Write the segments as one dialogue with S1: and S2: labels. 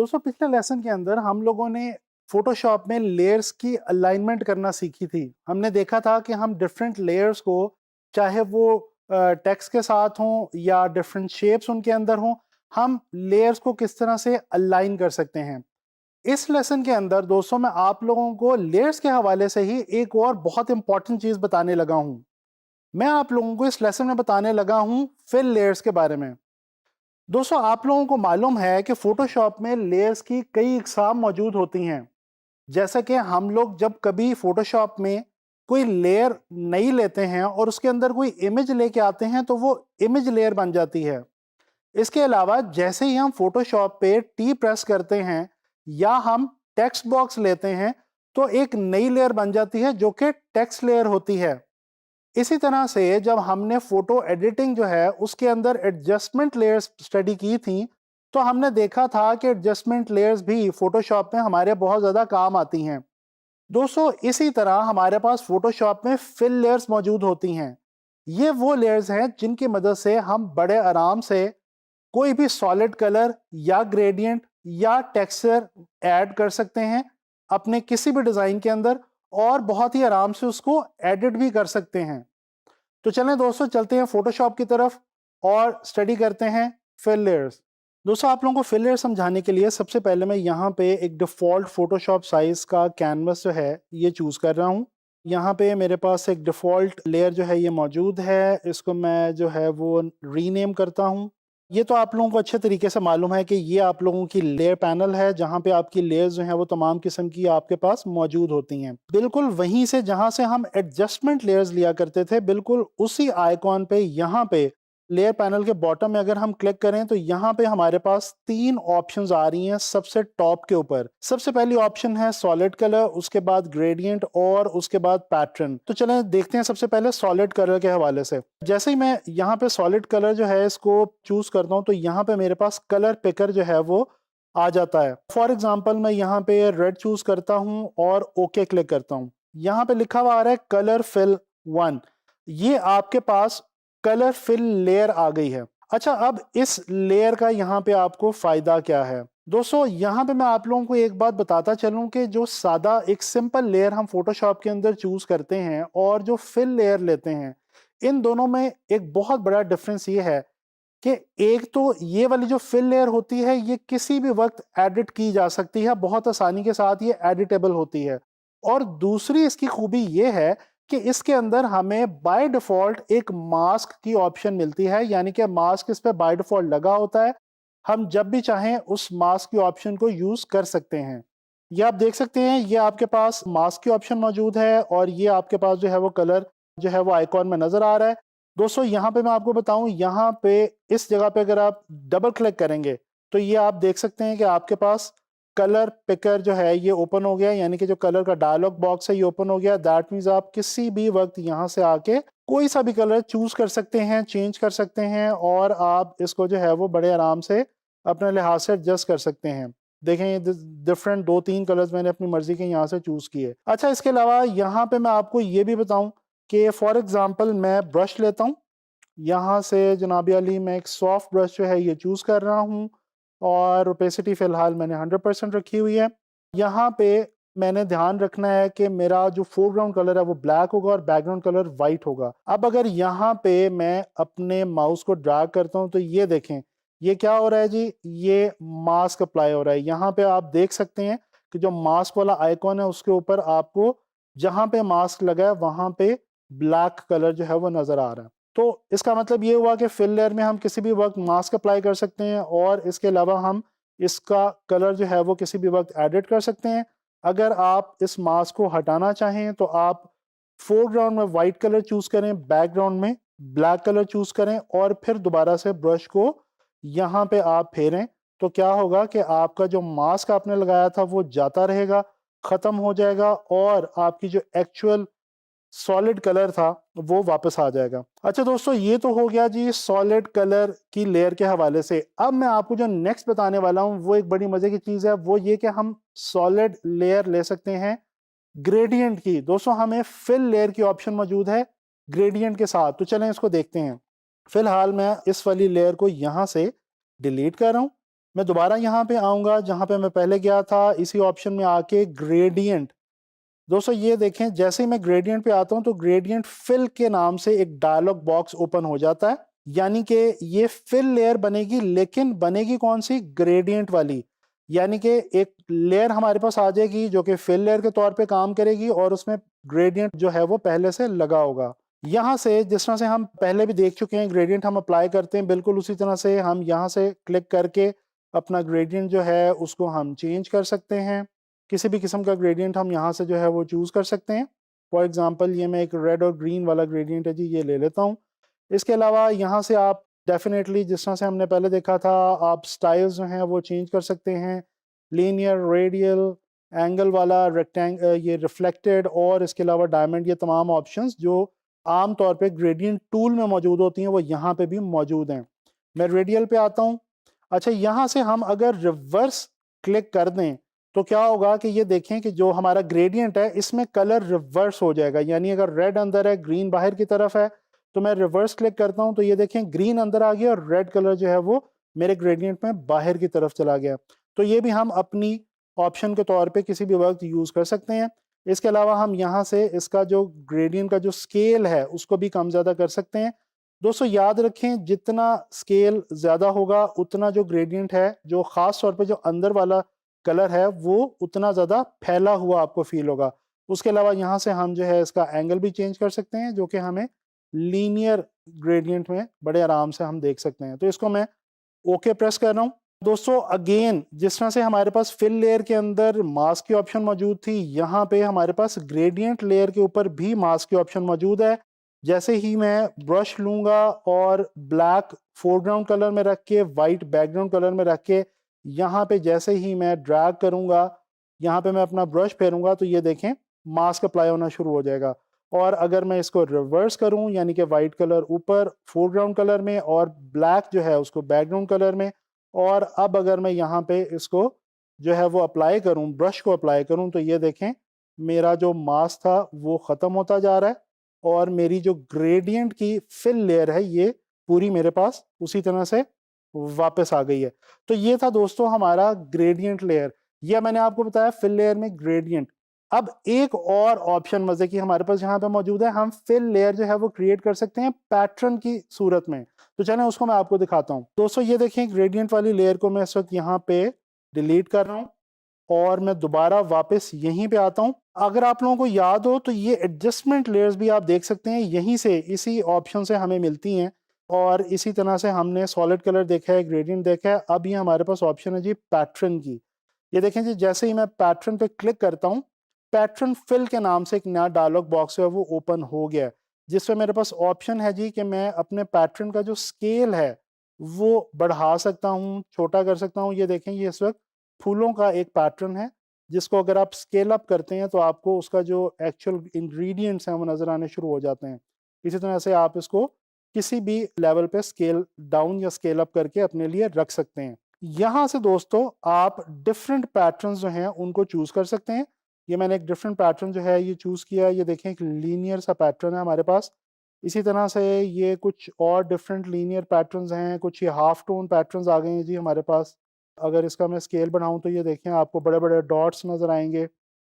S1: दोस्तों पिछले लेसन के अंदर हम लोगों ने फोटोशॉप में लेयर्स की अलाइनमेंट करना सीखी थी। हमने देखा था कि हम डिफरेंट लेयर्स को, चाहे वो टेक्स्ट के साथ हों या डिफरेंट शेप्स उनके अंदर हों, हम लेयर्स को किस तरह से अलाइन कर सकते हैं। इस लेसन के अंदर दोस्तों मैं आप लोगों को लेयर्स के हवाले से ही एक और बहुत इंपॉर्टेंट चीज बताने लगा हूं। मैं आप लोगों को इस लेसन में बताने लगा हूं फिल लेयर्स के बारे में। दोस्तों आप लोगों को मालूम है कि फोटोशॉप में लेयर्स की कई इकसाम मौजूद होती हैं। जैसा कि हम लोग जब कभी फोटोशॉप में कोई लेयर नई लेते हैं और उसके अंदर कोई इमेज लेके आते हैं तो वो इमेज लेयर बन जाती है। इसके अलावा जैसे ही हम फोटोशॉप पे टी प्रेस करते हैं या हम टेक्स्ट बॉक्स लेते हैं तो एक नई लेयर बन जाती है जो कि टेक्स्ट लेयर होती है। इसी तरह से जब हमने फोटो एडिटिंग जो है उसके अंदर एडजस्टमेंट लेयर्स स्टडी की थी तो हमने देखा था कि एडजस्टमेंट लेयर्स भी फोटोशॉप में हमारे बहुत ज़्यादा काम आती हैं। दोस्तों इसी तरह हमारे पास फोटोशॉप में फिल लेयर्स मौजूद होती हैं। ये वो लेयर्स हैं जिनकी मदद से हम बड़े आराम से कोई भी सॉलिड कलर या ग्रेडियंट या टेक्सचर ऐड कर सकते हैं अपने किसी भी डिज़ाइन के अंदर, और बहुत ही आराम से उसको एडिट भी कर सकते हैं। तो चलें दोस्तों चलते हैं फोटोशॉप की तरफ और स्टडी करते हैं फिल लेयर्स। दोस्तों आप लोगों को फिल लेयर समझाने के लिए सबसे पहले मैं यहाँ पे एक डिफ़ॉल्ट फोटोशॉप साइज का कैनवस जो है ये चूज़ कर रहा हूँ। यहाँ पे मेरे पास एक डिफ़ॉल्ट लेयर जो है ये मौजूद है, इसको मैं जो है वो रीनेम करता हूँ। ये तो आप लोगों को अच्छे तरीके से मालूम है कि ये आप लोगों की लेयर पैनल है जहाँ पे आपकी लेयर्स जो हैं वो तमाम किस्म की आपके पास मौजूद होती हैं। बिल्कुल वहीं से जहाँ से हम एडजस्टमेंट लेयर्स लिया करते थे, बिल्कुल उसी आइकॉन पे यहाँ पे लेयर पैनल के बॉटम में अगर हम क्लिक करें तो यहाँ पे हमारे पास 3 ऑप्शंस आ रही हैं सबसे टॉप के ऊपर। सबसे पहली ऑप्शन है सॉलिड कलर, उसके बाद ग्रेडियंट और उसके बाद पैटर्न। तो चलें देखते हैं सबसे पहले सॉलिड कलर के हवाले से। जैसे ही मैं यहाँ पे सॉलिड कलर जो है इसको चूज करता हूँ तो यहाँ पे मेरे पास कलर पिकर जो है वो आ जाता है। फॉर एग्जाम्पल मैं यहाँ पे रेड चूज करता हूँ और ओके क्लिक करता हूँ। यहाँ पे लिखा हुआ आ रहा है कलर फिल 1। ये आपके पास कलर फिल लेयर आ गई है। अच्छा, अब इस लेयर का यहाँ पे आपको फायदा क्या है? दोस्तों यहाँ पे मैं आप लोगों को एक बात बताता चलूं कि जो सादा एक सिंपल लेयर हम फोटोशॉप के अंदर चूज करते हैं और जो फिल लेयर लेते हैं, इन दोनों में एक बहुत बड़ा डिफरेंस ये है कि एक तो ये वाली जो फिल लेयर होती है ये किसी भी वक्त एडिट की जा सकती है, बहुत आसानी के साथ ये एडिटेबल होती है। और दूसरी इसकी खूबी ये है कि इसके अंदर हमें बाय डिफॉल्ट एक मास्क की ऑप्शन मिलती है, यानी कि मास्क इस पे बाय डिफॉल्ट लगा होता है। हम जब भी चाहें उस मास्क की ऑप्शन को यूज कर सकते हैं। ये आप देख सकते हैं, ये आपके पास मास्क की ऑप्शन मौजूद है और ये आपके पास जो है वो कलर जो है वो आइकॉन में नजर आ रहा है। दोस्तों यहाँ पे मैं आपको बताऊं, यहाँ पे इस जगह पे अगर आप डबल क्लिक करेंगे तो ये आप देख सकते हैं कि आपके पास कलर पिकर जो है ये ओपन हो गया, यानी कि जो कलर का डायलॉग बॉक्स है ये ओपन हो गया। दैट मीन्स आप किसी भी वक्त यहाँ से आके कोई सा भी कलर चूज कर सकते हैं, चेंज कर सकते हैं और आप इसको जो है वो बड़े आराम से अपने लिहाज से एडजस्ट कर सकते हैं। देखें ये डिफरेंट 2-3 कलर्स मैंने अपनी मर्जी के यहाँ से चूज किए। अच्छा, इसके अलावा यहाँ पे मैं आपको ये भी बताऊं कि फॉर एग्जांपल मैं ब्रश लेता हूँ, यहाँ से जनाबी अली मैं एक सॉफ्ट ब्रश जो है ये चूज़ कर रहा हूँ और ओपेसिटी फ़िलहाल मैंने 100% रखी हुई है। यहाँ पे मैंने ध्यान रखना है कि मेरा जो फोरग्राउंड कलर है वो ब्लैक होगा और बैकग्राउंड कलर वाइट होगा। अब अगर यहाँ पे मैं अपने माउस को ड्रैग करता हूँ तो ये देखें ये क्या हो रहा है जी, ये मास्क अप्लाई हो रहा है। यहाँ पे आप देख सकते हैं कि जो मास्क वाला आइकॉन है उसके ऊपर आपको जहाँ पे मास्क लगा है वहाँ पे ब्लैक कलर जो है वो नज़र आ रहा है। तो इसका मतलब ये हुआ कि फिल लेयर में हम किसी भी वक्त मास्क अप्लाई कर सकते हैं और इसके अलावा हम इसका कलर जो है वो किसी भी वक्त एडिट कर सकते हैं। अगर आप इस मास्क को हटाना चाहें तो आप फोरग्राउंड में वाइट कलर चूज करें, बैकग्राउंड में ब्लैक कलर चूज करें और फिर दोबारा से ब्रश को यहाँ पे आप फेरें तो क्या होगा कि आपका जो मास्क आपने लगाया था वो जाता रहेगा, खत्म हो जाएगा और आपकी जो एक्चुअल सॉलिड कलर था वो वापस आ जाएगा। अच्छा दोस्तों, ये तो हो गया जी सॉलिड कलर की लेयर के हवाले से। अब मैं आपको जो नेक्स्ट बताने वाला हूँ वो एक बड़ी मजे की चीज है, वो ये कि हम सॉलिड लेयर ले सकते हैं ग्रेडियंट की। दोस्तों हमें फिल लेयर की ऑप्शन मौजूद है ग्रेडियंट के साथ, तो चलें इसको देखते हैं। फिलहाल मैं इस वाली लेयर को यहाँ से डिलीट कर रहा हूँ मैं दोबारा यहाँ पे आऊँगा जहाँ पे मैं पहले गया था, इसी ऑप्शन में आके ग्रेडियंट। दोस्तों ये देखें, जैसे ही मैं ग्रेडियंट पे आता हूँ तो ग्रेडियंट फिल के नाम से एक डायलॉग बॉक्स ओपन हो जाता है। यानी कि ये फिल लेयर बनेगी, लेकिन बनेगी कौन सी? ग्रेडियंट वाली। यानी कि एक लेयर हमारे पास आ जाएगी जो कि फिल लेयर के तौर पे काम करेगी और उसमें ग्रेडियंट जो है वो पहले से लगा होगा। यहाँ से जिस तरह से हम पहले भी देख चुके हैं ग्रेडियंट हम अप्लाई करते हैं, बिल्कुल उसी तरह से हम यहाँ से क्लिक करके अपना ग्रेडियंट जो है उसको हम चेंज कर सकते हैं। किसी भी किस्म का ग्रेडियंट हम यहाँ से जो है वो चूज़ कर सकते हैं। फॉर एग्जांपल ये मैं एक रेड और ग्रीन वाला ग्रेडियंट है जी, ये ले लेता हूँ। इसके अलावा यहाँ से आप डेफिनेटली जिस तरह से हमने पहले देखा था, आप स्टाइल्स जो हैं वो चेंज कर सकते हैं। लीनियर, रेडियल, एंगल वाला, ये रिफ्लेक्टेड और इसके अलावा डायमंड, ये तमाम ऑप्शंस जो आम तौर पे ग्रेडियंट टूल में मौजूद होती हैं वो यहाँ पे भी मौजूद हैं। मैं रेडियल पे आता हूँ। अच्छा, यहाँ से हम अगर रिवर्स क्लिक कर दें तो क्या होगा कि ये देखें कि जो हमारा ग्रेडियंट है इसमें कलर रिवर्स हो जाएगा। यानी अगर रेड अंदर है, ग्रीन बाहर की तरफ है, तो मैं रिवर्स क्लिक करता हूं तो ये देखें ग्रीन अंदर आ गया और रेड कलर जो है वो मेरे ग्रेडियंट में बाहर की तरफ चला गया। तो ये भी हम अपनी ऑप्शन के तौर पे किसी भी वक्त यूज़ कर सकते हैं। इसके अलावा हम यहाँ से इसका जो ग्रेडियंट का जो स्केल है उसको भी कम ज़्यादा कर सकते हैं। दोस्तों याद रखें, जितना स्केल ज़्यादा होगा उतना जो ग्रेडियंट है, जो ख़ास तौर पे जो अंदर वाला कलर है, वो उतना ज़्यादा फैला हुआ आपको फील होगा। उसके अलावा यहाँ से हम जो है इसका एंगल भी चेंज कर सकते हैं, जो कि हमें लीनियर ग्रेडियंट में बड़े आराम से हम देख सकते हैं। तो इसको मैं ओके प्रेस कर रहा हूँ। दोस्तों अगेन जिस तरह से हमारे पास फिल लेयर के अंदर मास्क की ऑप्शन मौजूद थी, यहाँ पे हमारे पास ग्रेडियंट लेयर के ऊपर भी मास्क की ऑप्शन मौजूद है। जैसे ही मैं ब्रश लूंगा और ब्लैक फोरग्राउंड कलर में रख के वाइट बैकग्राउंड कलर में रख के यहाँ पे जैसे ही मैं ड्रैग करूंगा, यहाँ पे मैं अपना ब्रश फेरूंगा तो ये देखें मास्क अप्लाई होना शुरू हो जाएगा। और अगर मैं इसको रिवर्स करूं, यानी कि वाइट कलर ऊपर फोरग्राउंड कलर में और ब्लैक जो है उसको बैकग्राउंड कलर में, और अब अगर मैं यहाँ पे इसको जो है वो अप्लाई करूं, ब्रश को अप्लाई करूं, तो ये देखें मेरा जो मास्क था वो ख़त्म होता जा रहा है और मेरी जो ग्रेडियंट की फिल लेयर है ये पूरी मेरे पास उसी तरह से वापस आ गई है। तो ये था दोस्तों हमारा ग्रेडियंट लेयर। यह मैंने आपको बताया फिल लेयर में ग्रेडियंट। अब एक और ऑप्शन मजे की हमारे पास यहाँ पे मौजूद है, हम फिल लेयर जो है वो क्रिएट कर सकते हैं पैटर्न की सूरत में। तो चलें उसको मैं आपको दिखाता हूँ। दोस्तों ये देखें ग्रेडियंट वाली लेयर को मैं इस वक्त यहाँ पे डिलीट कर रहा हूँ और मैं दोबारा वापस यहीं पे आता हूँ। अगर आप लोगों को याद हो तो ये एडजस्टमेंट लेयर्स भी आप देख सकते हैं, यहीं से इसी ऑप्शन से हमें मिलती हैं। और इसी तरह से हमने सॉलिड कलर देखा है, ग्रेडियंट देखा है, अब ये हमारे पास ऑप्शन है जी पैटर्न की। ये देखें जी, जैसे ही मैं पैटर्न पे क्लिक करता हूँ, पैटर्न फिल के नाम से एक नया डायलॉग बॉक्स है वो ओपन हो गया है, जिसमें मेरे पास ऑप्शन है जी कि मैं अपने पैटर्न का जो स्केल है वो बढ़ा सकता हूँ, छोटा कर सकता हूँ। ये देखें ये इस वक्त फूलों का एक पैटर्न है, जिसको अगर आप स्केल अप करते हैं तो आपको उसका जो एक्चुअल इंग्रेडिएंट्स हैं वो नज़र आने शुरू हो जाते हैं। इसी तरह से आप इसको किसी भी लेवल पे स्केल डाउन या स्केल अप करके अपने लिए रख सकते हैं। यहाँ से दोस्तों आप डिफरेंट पैटर्न्स जो हैं उनको चूज़ कर सकते हैं। ये मैंने एक डिफरेंट पैटर्न जो है ये चूज़ किया है। ये देखें एक लीनियर सा पैटर्न है हमारे पास। इसी तरह से ये कुछ और डिफरेंट लीनियर पैटर्न्स हैं, कुछ ये हाफ टोन पैटर्न्स आ गए हैं जी हमारे पास। अगर इसका मैं स्केल बढ़ाऊँ तो ये देखें आपको बड़े-बड़े डॉट्स नज़र आएँगे।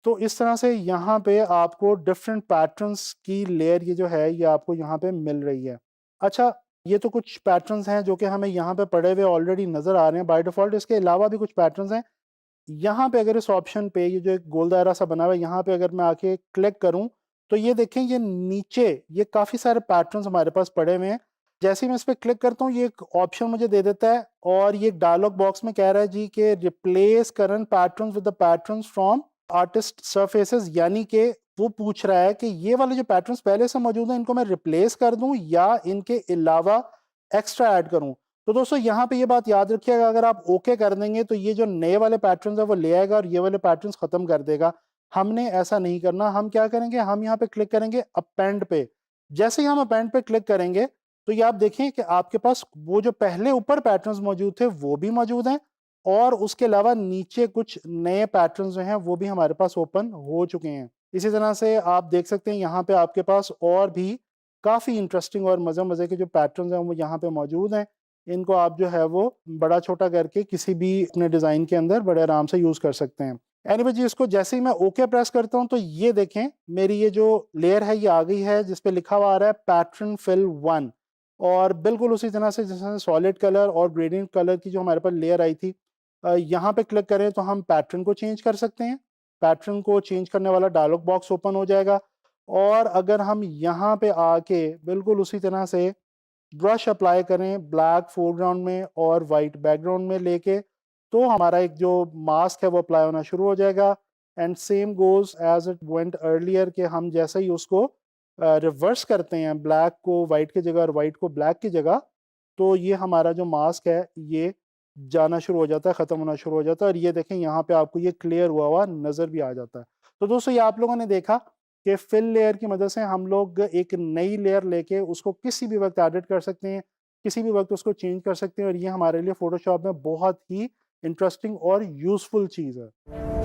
S1: तो इस तरह से यहाँ पे आपको डिफरेंट पैटर्न्स की लेयर ये जो है ये आपको यहाँ पे मिल रही है। अच्छा, ये तो कुछ पैटर्न्स हैं जो कि हमें यहाँ पे पड़े हुए ऑलरेडी नज़र आ रहे हैं बाय डिफ़ॉल्ट। इसके अलावा भी कुछ पैटर्न्स हैं। यहाँ पे अगर इस ऑप्शन पे ये जो एक गोल दायरा सा बना हुआ है, यहाँ पे अगर मैं आके क्लिक करूँ तो ये देखें ये नीचे ये काफ़ी सारे पैटर्न्स हमारे पास पड़े हुए हैं। जैसे ही मैं इस पे क्लिक करता हूँ ये एक ऑप्शन मुझे दे देता है और ये एक डायलॉग बॉक्स में कह रहा है जी कि replace current patterns with the patterns from artist surfaces. यानी कि वो पूछ रहा है कि ये वाले जो पैटर्न्स पहले से मौजूद हैं इनको मैं रिप्लेस कर दूं या इनके अलावा एक्स्ट्रा ऐड करूं। तो दोस्तों यहाँ पे ये बात याद रखिएगा, अगर आप ओके कर देंगे तो ये जो नए वाले पैटर्न्स है वो ले आएगा और ये वाले पैटर्न्स खत्म कर देगा। हमने ऐसा नहीं करना। हम क्या करेंगे, हम यहाँ पे क्लिक करेंगे अपेंड पे। जैसे ही हम अपेंड पे क्लिक करेंगे तो ये आप देखें कि आपके पास वो जो पहले ऊपर पैटर्न्स मौजूद थे वो भी मौजूद हैं और उसके अलावा नीचे कुछ नए पैटर्न्स जो हैं वो भी हमारे पास ओपन हो चुके हैं। इसी तरह से आप देख सकते हैं यहाँ पे आपके पास और भी काफ़ी इंटरेस्टिंग और मज़े-मज़े के जो पैटर्न्स हैं वो यहाँ पे मौजूद हैं। इनको आप जो है वो बड़ा छोटा करके किसी भी अपने डिज़ाइन के अंदर बड़े आराम से यूज़ कर सकते हैं। एनीवे जी, इसको जैसे ही मैं ओके प्रेस करता हूँ तो ये देखें मेरी ये जो लेयर है ये आ गई है, जिस पे लिखा हुआ आ रहा है पैटर्न फिल 1, और बिल्कुल उसी तरह से जैसे सॉलिड कलर और ग्रेडियंट कलर की जो हमारे पास लेयर आई थी, यहाँ पे क्लिक करें तो हम पैटर्न को चेंज कर सकते हैं। पैटर्न को चेंज करने वाला डायलॉग बॉक्स ओपन हो जाएगा, और अगर हम यहाँ पे आके बिल्कुल उसी तरह से ब्रश अप्लाई करें ब्लैक फोरग्राउंड में और वाइट बैकग्राउंड में लेके, तो हमारा एक जो मास्क है वो अप्लाई होना शुरू हो जाएगा। And same goes as it went earlier, कि हम जैसे ही उसको रिवर्स करते हैं, ब्लैक को वाइट की जगह और वाइट को ब्लैक की जगह, तो ये हमारा जो मास्क है ये जाना शुरू हो जाता है, ख़त्म होना शुरू हो जाता है। और ये देखें यहाँ पे आपको ये क्लियर हुआ हुआ नज़र भी आ जाता है। तो दोस्तों, ये आप लोगों ने देखा कि फिल लेयर की मदद से हम लोग एक नई लेयर लेके उसको किसी भी वक्त एडिट कर सकते हैं, किसी भी वक्त उसको चेंज कर सकते हैं, और ये हमारे लिए फ़ोटोशॉप में बहुत ही इंटरेस्टिंग और यूज़फुल चीज़ है।